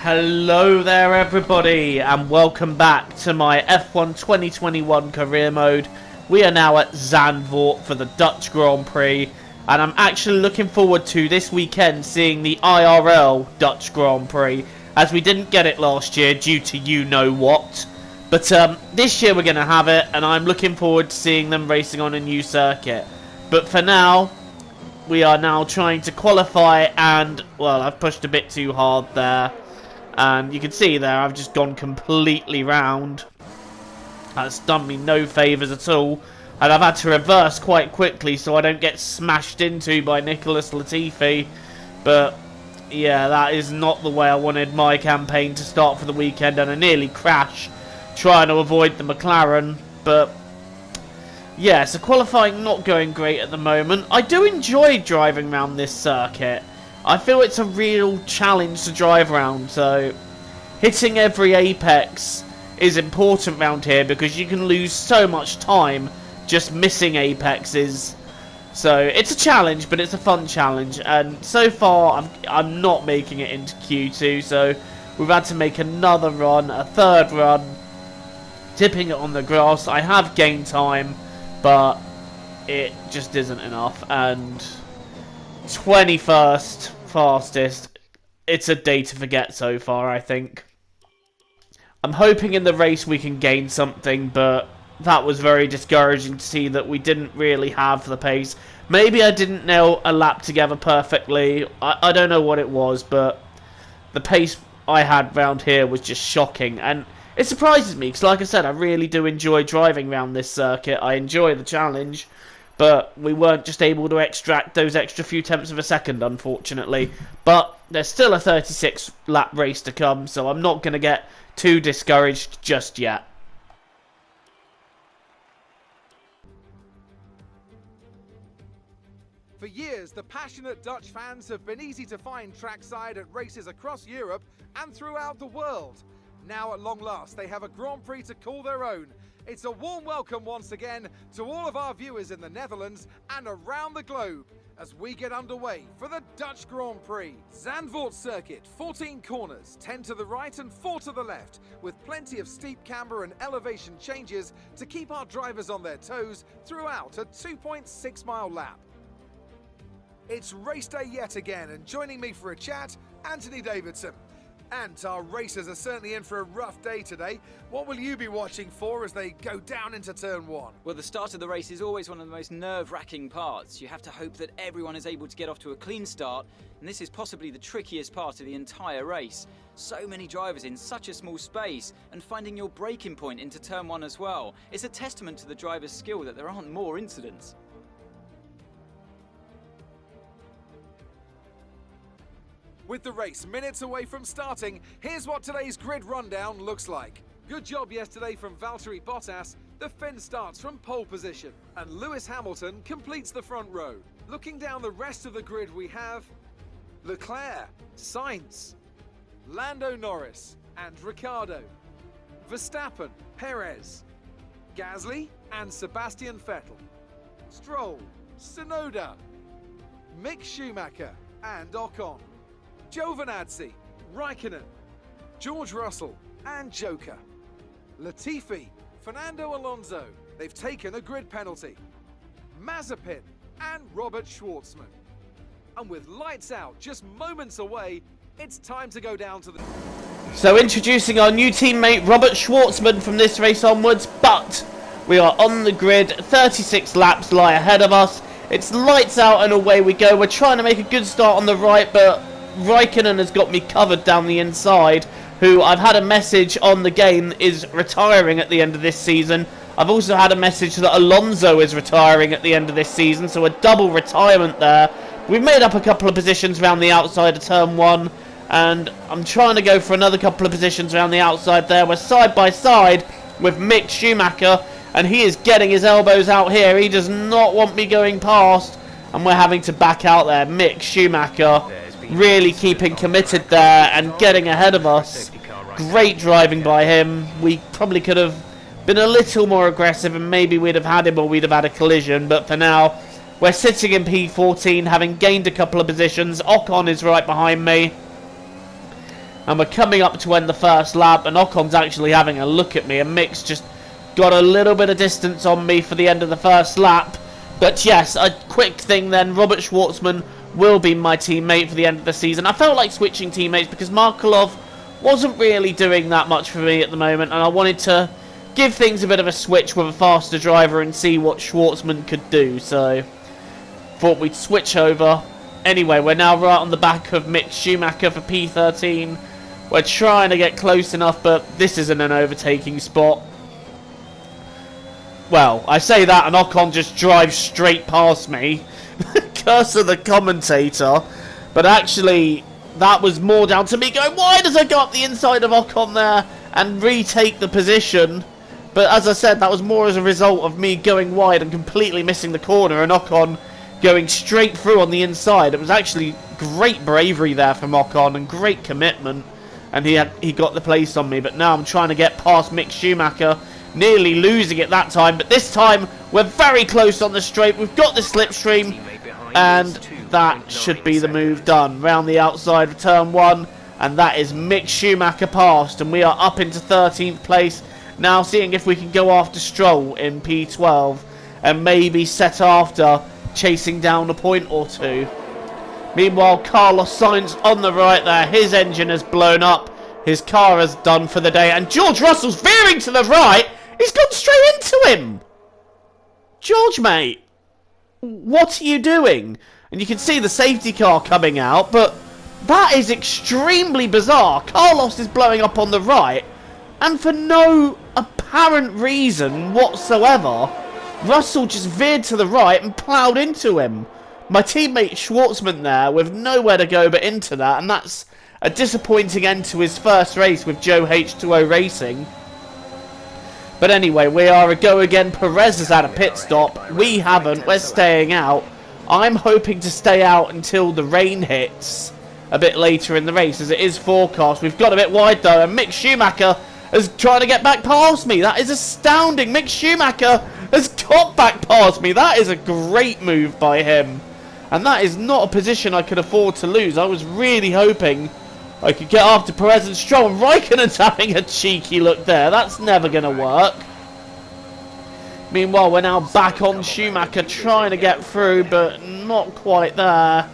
Hello there everybody and welcome back to my F1 2021 career mode. We are now at Zandvoort for the Dutch Grand Prix and I'm actually looking forward to this weekend seeing the IRL Dutch Grand Prix, as we didn't get it last year due to you know what. But this year we're going to have it and I'm looking forward to seeing them racing on a new circuit. But for now, we are now trying to qualify and, well, I've pushed a bit too hard there. And you can see there, I've just gone completely round. That's done me no favours at all. And I've had to reverse quite quickly so I don't get smashed into by Nicholas Latifi. But, yeah, that is not the way I wanted my campaign to start for the weekend. And I nearly crashed trying to avoid the McLaren. But, yeah, so qualifying not going great at the moment. I do enjoy driving around this circuit. I feel it's a real challenge to drive around, so hitting every apex is important around here because you can lose so much time just missing apexes. So it's a challenge, but it's a fun challenge, and so far I'm not making it into Q2, so we've had to make another run, a third run, tipping it on the grass. I have gained time, but it just isn't enough, and 21st fastest. It's a day to forget so far, I think. I'm hoping in the race we can gain something, but that was very discouraging to see that we didn't really have the pace. Maybe I didn't nail a lap together perfectly. I don't know what it was, but the pace I had round here was just shocking. And it surprises me, because like I said, I really do enjoy driving around this circuit. I enjoy the challenge. But we weren't just able to extract those extra few tenths of a second, unfortunately. But there's still a 36 lap race to come, so I'm not going to get too discouraged just yet. For years, the passionate Dutch fans have been easy to find trackside at races across Europe and throughout the world. Now, at long last, they have a Grand Prix to call their own. It's a warm welcome once again to all of our viewers in the Netherlands and around the globe as we get underway for the Dutch Grand Prix. Zandvoort Circuit, 14 corners, 10 to the right and 4 to the left, with plenty of steep camber and elevation changes to keep our drivers on their toes throughout a 2.6 mile lap. It's race day yet again, and joining me for a chat, Anthony Davidson. And our racers are certainly in for a rough day today. What will you be watching for as they go down into turn one? Well, the start of the race is always one of the most nerve-wracking parts. You have to hope that everyone is able to get off to a clean start, and this is possibly the trickiest part of the entire race. So many drivers in such a small space, and finding your braking point into turn one as well. It's a testament to the driver's skill that there aren't more incidents. With the race minutes away from starting, here's what today's grid rundown looks like. Good job yesterday from Valtteri Bottas. The Finn starts from pole position, and Lewis Hamilton completes the front row. Looking down the rest of the grid, we have Leclerc, Sainz, Lando Norris, and Ricciardo, Verstappen, Perez, Gasly, and Sebastian Vettel, Stroll, Tsunoda, Mick Schumacher, and Ocon, Giovinazzi, Raikkonen, George Russell, and Joker, Latifi, Fernando Alonso. They've taken a grid penalty, Mazepin, and Robert Schwartzman. And with lights out just moments away, it's time to go down to the... So introducing our new teammate Robert Schwartzman from this race onwards, but we are on the grid. 36 laps lie ahead of us. It's lights out and away we go. We're trying to make a good start on the right, but Raikkonen has got me covered down the inside, who I've had a message on the game is retiring at the end of this season. I've also had a message that Alonso is retiring at the end of this season, so a double retirement there. We've made up a couple of positions around the outside of turn one, and I'm trying to go for another couple of positions around the outside there. We're side by side with Mick Schumacher, and he is getting his elbows out here. He does not want me going past, and we're having to back out there. Mick Schumacher really keeping committed there and getting ahead of us. Great driving by him. We probably could have been a little more aggressive and maybe we'd have had him or we'd have had a collision, but for now we're sitting in P14 having gained a couple of positions. Ocon is right behind me. And we're coming up to end the first lap, and Ocon's actually having a look at me, and Mick's just got a little bit of distance on me for the end of the first lap. But yes, a quick thing then, Robert Schwartzman will be my teammate for the end of the season. I felt like switching teammates because Markelov wasn't really doing that much for me at the moment, and I wanted to give things a bit of a switch with a faster driver and see what Schwartzman could do, so thought we'd switch over. Anyway, we're now right on the back of Mick Schumacher for P13. We're trying to get close enough, but this isn't an overtaking spot. Well, I say that and Ocon just drives straight past me. Curse of the commentator. But actually, that was more down to me going, why does I go up the inside of Ocon there and retake the position? But as I said, that was more as a result of me going wide and completely missing the corner and Ocon going straight through on the inside. It was actually great bravery there from Ocon and great commitment. And he got the place on me. But now I'm trying to get past Mick Schumacher. Nearly losing it that time. But this time, we're very close on the straight. We've got the slipstream. And that should be the move done. Round the outside of turn 1. And that is Mick Schumacher passed. And we are up into 13th place. Now seeing if we can go after Stroll in P12 and maybe set after chasing down a point or two. Meanwhile, Carlos Sainz on the right there. His engine has blown up. His car is done for the day. And George Russell's veering to the right. He's gone straight into him. George, mate, what are you doing? And you can see the safety car coming out. But that is extremely bizarre. Carlos is blowing up on the right. And for no apparent reason whatsoever, Russell just veered to the right and ploughed into him. My teammate Schwartzman there with nowhere to go but into that, and that's a disappointing end to his first race with Joe H2O Racing. But anyway, we are a go again. Perez has had a pit stop. We haven't. We're staying out. I'm hoping to stay out until the rain hits a bit later in the race, as it is forecast. We've got a bit wide though, and Mick Schumacher is trying to get back past me. That is astounding. Mick Schumacher has got back past me. That is a great move by him. And that is not a position I could afford to lose. I was really hoping I could get after Perez and Stroll. And Raikkonen's having a cheeky look there. That's never going to work. Meanwhile, we're now back on Schumacher trying to get through, but not quite there.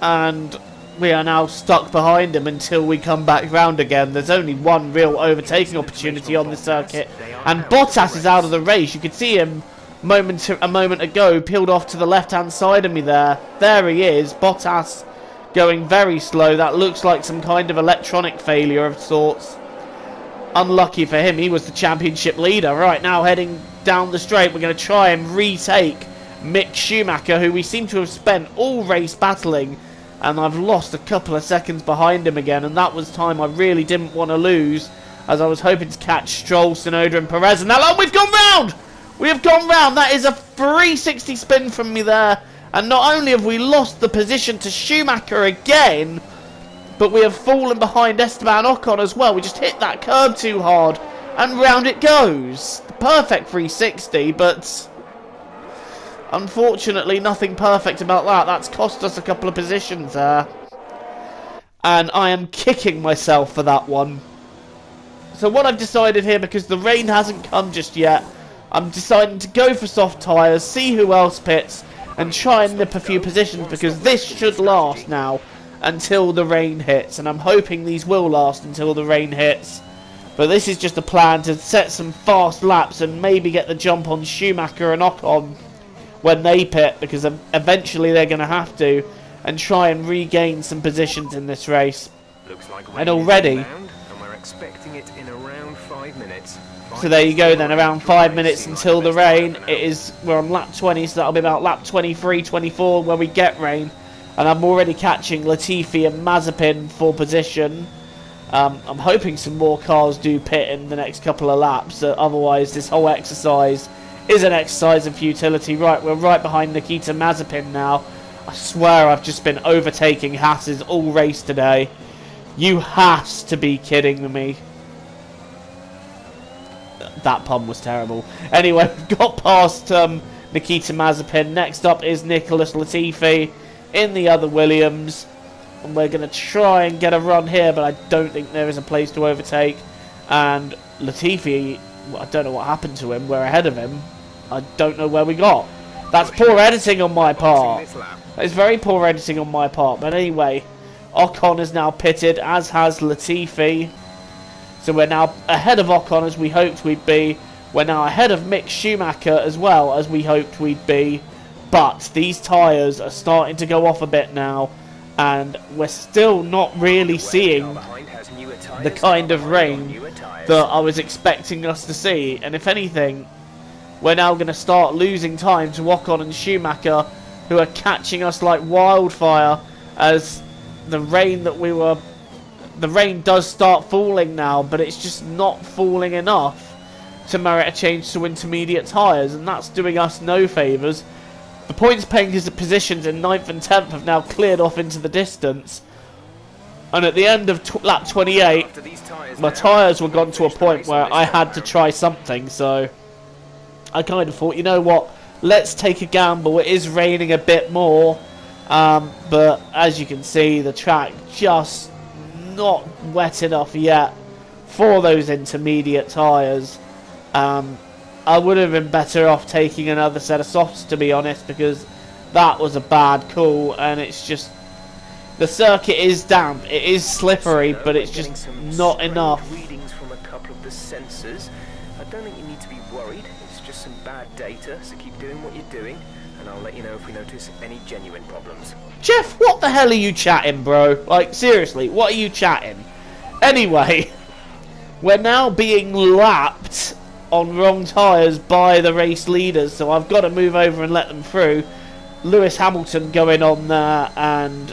And we are now stuck behind him until we come back round again. There's only one real overtaking opportunity on the circuit. And Bottas is out of the race. You could see him a moment ago peeled off to the left-hand side of me there. There he is. Bottas going very slow. That looks like some kind of electronic failure of sorts. Unlucky for him. He was the championship leader. Right now heading down the straight. We're going to try and retake Mick Schumacher, who we seem to have spent all race battling. And I've lost a couple of seconds behind him again. And that was time I really didn't want to lose, as I was hoping to catch Stroll, Tsunoda and Perez. And now we've gone round! We have gone round. That is a 360 spin from me there. And not only have we lost the position to Schumacher again, but we have fallen behind Esteban Ocon as well. We just hit that curb too hard. And round it goes. Perfect 360, but unfortunately nothing perfect about that. That's cost us a couple of positions there. And I am kicking myself for that one. So what I've decided here, because the rain hasn't come just yet, I'm deciding to go for soft tyres, see who else pits, and try and nip a few positions, because this should last now until the rain hits. And I'm hoping these will last until the rain hits. But this is just a plan to set some fast laps and maybe get the jump on Schumacher and Ocon when they pit, because eventually they're going to have to, and try and regain some positions in this race. Looks like and already, and we're expecting it in around 5 minutes. So there you go then, around 5 minutes until the rain. We're on lap 20, so that'll be about lap 23, 24 where we get rain. And I'm already catching Latifi and Mazepin for position. I'm hoping some more cars do pit in the next couple of laps. Otherwise, this whole exercise is an exercise of futility. Right, we're right behind Nikita Mazepin now. I swear I've just been overtaking Haas's all race today. You has to be kidding me. That pun was terrible. Anyway, we've got past Nikita Mazepin. Next up is Nicholas Latifi in the other Williams. And we're going to try and get a run here, but I don't think there is a place to overtake. And Latifi, I don't know what happened to him. We're ahead of him. I don't know where we got. That's poor editing on my part. It's very poor editing on my part. But anyway, Ocon is now pitted, as has Latifi. So we're now ahead of Ocon as we hoped we'd be. We're now ahead of Mick Schumacher as well as we hoped we'd be. But these tyres are starting to go off a bit now. And we're still not really seeing the kind of rain that I was expecting us to see. And if anything, we're now going to start losing time to Ocon and Schumacher, who are catching us like wildfire as the rain does start falling now, but it's just not falling enough to merit a change to intermediate tyres, and that's doing us no favours. The points paying positions in 9th and 10th have now cleared off into the distance, and at the end of lap 28 my tyres were gone to a point where I had to try something, so I kind of thought, you know what, let's take a gamble. It is raining a bit more, but as you can see, the track just not wet enough yet for those intermediate tyres. I would have been better off taking another set of softs, to be honest, because that was a bad call, and it's just, the circuit is damp, it is slippery, but it's just not enough. Readings from a couple of the sensors. I don't think you need to be worried. It's just some bad data, so keep doing what you're doing, and I'll let you know if we notice any genuine problems. Jeff, what the hell are you chatting, bro? Like, seriously, what are you chatting? Anyway, we're now being lapped on wrong tyres by the race leaders, so I've got to move over and let them through. Lewis Hamilton going on there, and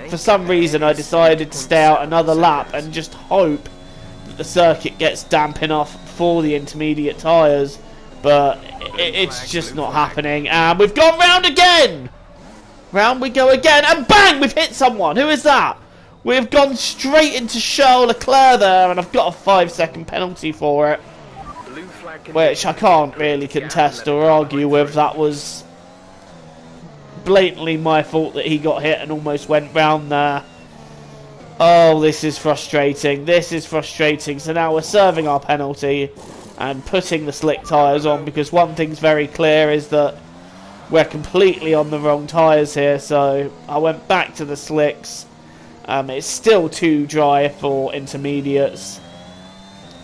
for some reason I decided to stay out another lap and just hope that the circuit gets damp enough for the intermediate tyres, but it's just not happening, and we've gone round again! Round we go again, and bang! We've hit someone! Who is that? We've gone straight into Charles Leclerc there, and I've got a 5-second penalty for it, which I can't really contest or argue with. That was blatantly my fault that he got hit and almost went round there. Oh, this is frustrating. This is frustrating. So now we're serving our penalty and putting the slick tyres on, because one thing's very clear is that we're completely on the wrong tyres here. So I went back to the slicks. It's still too dry for intermediates.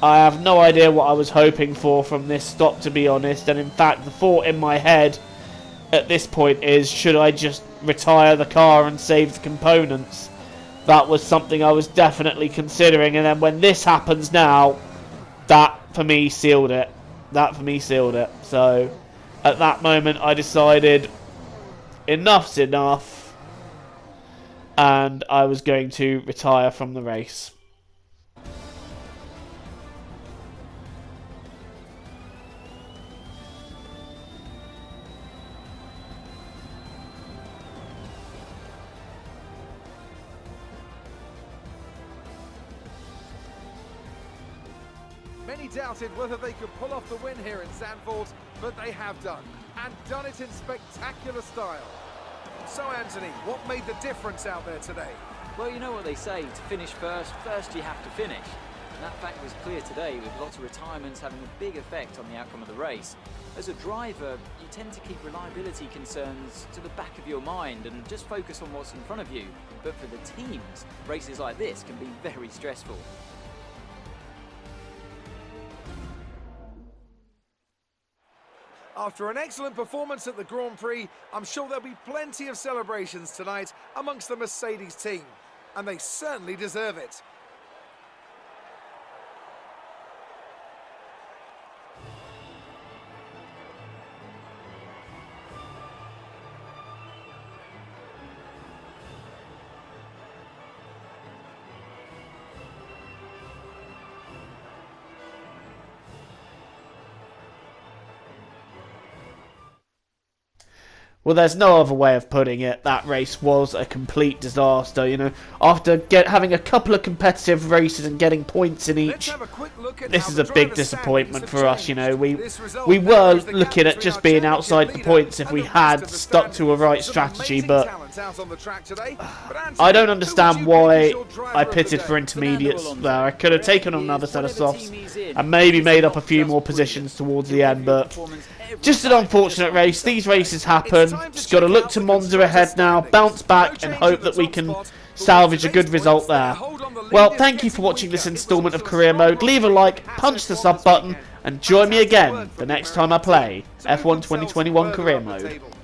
I have no idea what I was hoping for from this stop, to be honest, and in fact the thought in my head at this point is, should I just retire the car and save the components? That was something I was definitely considering, and then when this happens now, that for me sealed it. That for me sealed it. So at that moment I decided enough's enough, and I was going to retire from the race. Many doubted whether they could pull off the win here in Zandvoort, but they have done, and done it in spectacular style. So Anthony, what made the difference out there today? Well, you know what they say, to finish first you have to finish. And that fact was clear today, with lots of retirements having a big effect on the outcome of the race. As a driver, you tend to keep reliability concerns to the back of your mind and just focus on what's in front of you. But for the teams, races like this can be very stressful. After an excellent performance at the Grand Prix, I'm sure there'll be plenty of celebrations tonight amongst the Mercedes team, and they certainly deserve it. Well, there's no other way of putting it. That race was a complete disaster, you know. After having a couple of competitive races and getting points in each, this is a big disappointment for us, you know. We were looking at just being outside the points if we had stuck to a right strategy, but points out on the track today. But Anthony, I don't who understand would you why pick as your driver I of the pitted day? for intermediates Fernando there. Alonso. I could have taken on He another is set of whatever softs team he's in. and maybe He's made not up a few just more brilliant. positions towards He'll the give end, you but performance every just an time. unfortunate race. These races happen. It's time to Just got to check look out to the Monza constructors' ahead now, standings. bounce No back, and change hope at the that we top can spot, but salvage a with good today's result points, they there. hold on the lead Well, is thank you getting for watching weaker. this It was installment of sort Career strong Mode. Leave a run like, from punch the Hazard sub this button, weekend. and join me Fantastic again work the from next the time I American play team to move F1 themselves 2021 further Career up the Mode. table.